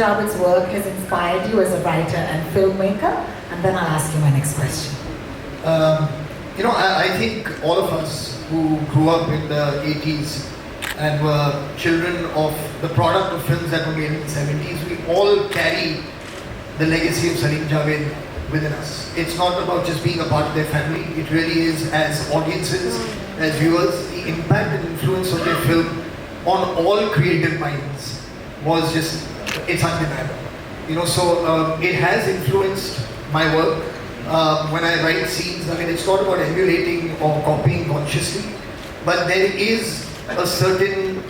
Javad's work has inspired you as a writer and filmmaker? And then I'll ask you my next question. I think all of us who grew up in the 80s and were children of the product of films that were made in the 70s, we all carry the legacy of Salim Javed within us. It's not about just being a part of their family. It really is, as audiences, as viewers, the impact and influence of their film on all creative minds was just, it's undeniable. It has influenced my work. When I write scenes, it's not about emulating or copying consciously, but there is a certain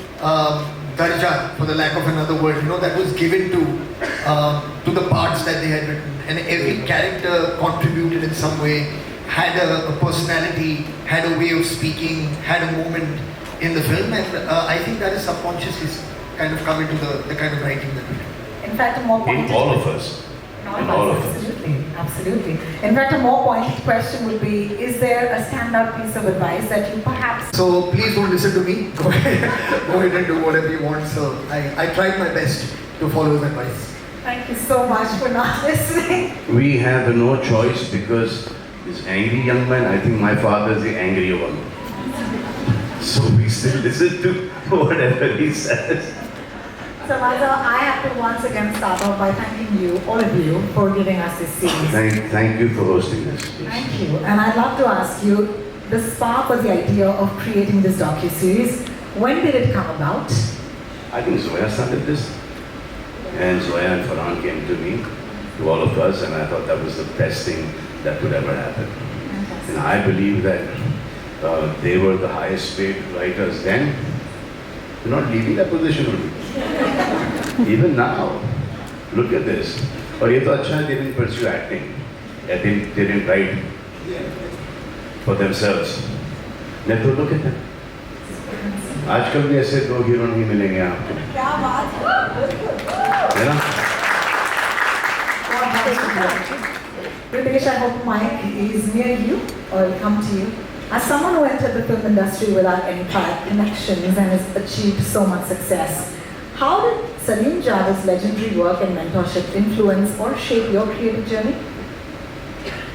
darja, for the lack of another word, that was given to the parts that they had written. And every character contributed in some way, had a personality, had a way of speaking, had a moment in the film, and I think that is subconsciously kind of come into the kind of writing that we do. In fact, a more pointed... In all of us. Absolutely. In fact, a more pointed question would be, is there a standout piece of advice that you perhaps... So please don't listen to me. Go ahead and do whatever you want. So I tried my best to follow his advice. Thank you so much for not listening. We have no choice because this angry young man, I think my father is the angry one. So we still listen to whatever he says. So Madhav, I have to once again start off by thanking you, all of you, for giving us this series. Thank you for hosting this. Thank you. And I'd love to ask you, the spark or the idea of creating this docu-series, when did it come about? I think Zoya started this. And Zoya and Farhan came to me, to all of us, and I thought that was the best thing that could ever happen. Fantastic. And I believe that they were the highest paid writers then. They're not leaving that position only. Even now, look at this. Or ye to acha hai, they didn't pursue acting. They didn't write for themselves. Then to look at them. आजकल भी ऐसे दो hero नहीं मिलेंगे आपको. क्या बात है ना? Ritesh, I hope Mike is near you or will come to you. As someone who entered the film industry without any prior connections and has achieved so much success, how did Salim Javed's legendary work and mentorship influence or shape your creative journey?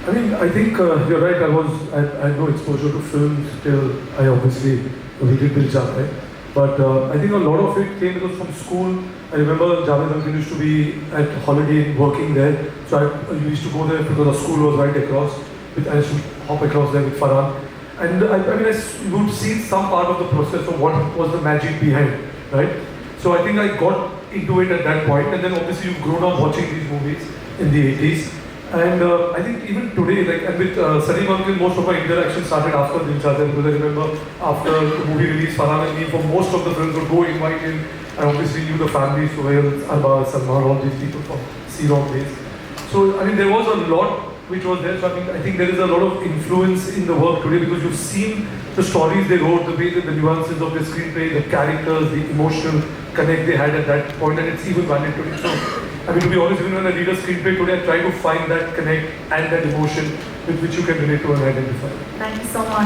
I think you're right. I had no exposure to films till I obviously did Dil Chahta Hai. But I think a lot of it came because from school. I remember Javed uncle used to be at Holiday working there. So I used to go there because the school was right across. I used to hop across there with Farhan. And I would see some part of the process of what was the magic behind, right? So I think I got into it at that point, and then obviously you've grown up watching these movies in the 80s. And I think even today, and with Salim uncle, most of my interaction started after Dil Chahta Hai, because I remember after the movie release, Farhan and me, for most of the films, would go invite in. I obviously knew the families, Suhail, Arba, Salman, all these people from C-Rock days. So there was a lot which was there. So I think there is a lot of influence in the work today because you've seen the stories they wrote, the way that the nuances of the screenplay, the characters, the emotional connect they had at that point, and it's even valid today. So to be honest, even when I read a screenplay today, I try to find that connect and that emotion with which you can relate to and identify. Thank you so much.